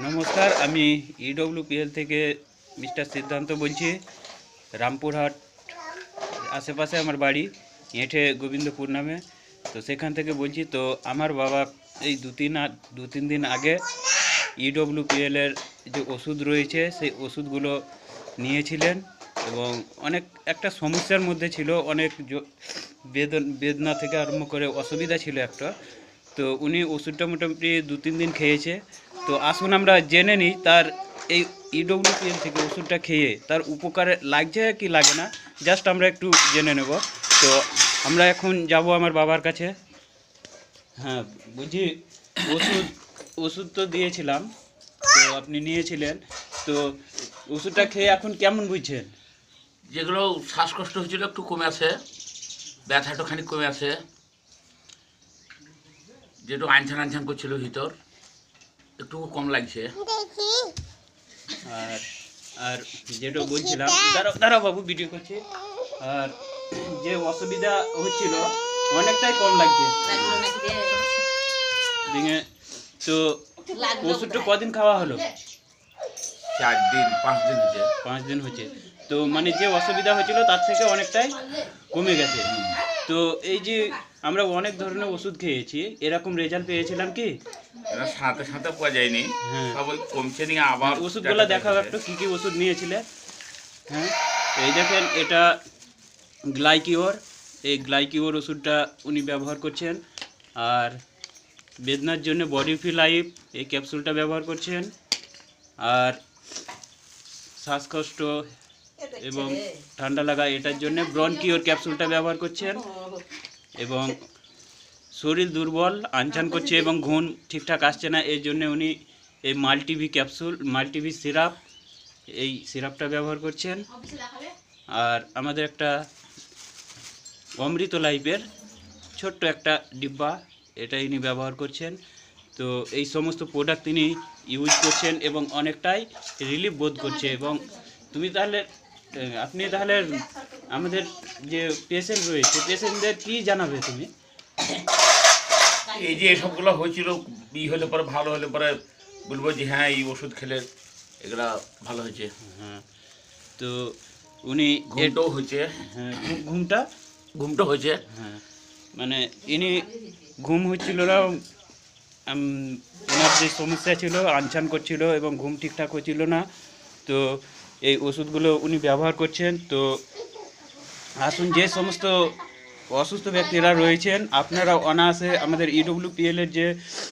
নমস্কার, আমি ইডব্লিউপিএল থেকে মিস্টার সিদ্ধান্ত বলছি। রামপুরহাট আশেপাশে আমার বাড়ি, এঁঠে গোবিন্দপুর নামে। তো সেখান থেকে বলছি। তো আমার বাবা এই দু তিন দিন আগে ইডব্লিউপিএলের যে ওষুধ রয়েছে সেই ওষুধগুলো নিয়েছিলেন এবং অনেক একটা সমস্যার মধ্যে ছিল, অনেক বেদনা থেকে আরম্ভ করে অসুবিধা ছিল একটা। তো উনি ওষুধটা মোটামুটি 2-3 দিন খেয়েছে। তো আসুন আমরা জেনে নিই তার এই ইডব্লিউপিএল থেকে ওষুধটা খেয়ে তার উপকারে লাগছে কি লাগে না, জাস্ট আমরা একটু জেনে নেব। তো আমরা এখন যাব আমার বাবার কাছে। হ্যাঁ, বুঝি ওষুধ তো দিয়েছিলাম, তো আপনি নিয়েছিলেন। তো ওষুধটা খেয়ে এখন কেমন বুঝছেন? যেগুলো শ্বাসকষ্ট হয়েছিল একটু কমে আছে, ব্যথাটা খানিক কমে আছে, যেটু আনছান আনছান করছিল ভিতর একটু কম লাগছে। আর আর যেটা বলছিলাম, দাঁড়াও বাবু, ভিডিও করছি। আর যে অসুবিধা হচ্ছিল অনেকটাই কম লাগছে। তো ওষুধটা কদিন খাওয়া হলো? 4 দিন 5 দিন হচ্ছে। 5 দিন হচ্ছে। তো মানে যে অসুবিধা হচ্ছিল তার থেকে অনেকটাই কমে গেছে। তো এই যে আমরা অনেক ধরনের ওষুধ খেয়েছি, এরকম রেজাল্ট পেয়েছিলাম কি? এটা সাথে সাথে পাওয়া যায়নি, হ্যাঁ। সব ওই কমছে নিয়ে আবার ওষুধগুলো দেখাও একটু, কী কী ওষুধ নিয়েছিলে। হ্যাঁ, এই দেখেন, এটা গ্লাইকিওর। এই গ্লাইকিওর ওষুধটা উনি ব্যবহার করছেন। আর বেদনার জন্য বডিফি লাইফ এই ক্যাপসুলটা ব্যবহার করছেন। আর শ্বাসকষ্ট এবং ঠান্ডা লাগা এটার জন্য ব্রনকিওর ক্যাপসুলটা ব্যবহার করছেন। এবং শরীর দুর্বল, আনচান করছে এবং ঘুম ঠিকঠাক আসছে না, এর জন্য উনি এই মাল্টিভি সিরাপ, এই সিরাপটা ব্যবহার করছেন। আর আমাদের একটা অমৃত লাইফের ছোট্ট একটা ডিব্বা, এটা ইনি ব্যবহার করছেন। তো এই সমস্ত প্রোডাক্ট তিনি ইউজ করছেন এবং অনেকটাই রিলিফ বোধ করছে। এবং আপনি তাহলে আমাদের যে পেশেন্ট রয়েছে, পেশেন্টদের কী জানাবে তুমি? এই যে এসবগুলো হয়েছিল, হলে পরে ভালো হলে পরে বলবো যে হ্যাঁ এই ওষুধ খেলে এগুলা ভালো হয়েছে। হ্যাঁ, তো উনি ঘুমটাও হয়েছে। হ্যাঁ, ঘুমটা হয়েছে। হ্যাঁ, মানে ইনি ঘুম হচ্ছিল না, ওনার যে সমস্যা ছিল, আনচান করছিল এবং ঘুম ঠিকঠাক হচ্ছিল না। তো এই ওষুধগুলো উনি ব্যবহার করছেন। তো আসুন, যে সমস্ত অসুস্থ ব্যক্তিরা রয়েছেন, আপনারা অনায়াসে আমাদের ইডব্লিউপিএলের যে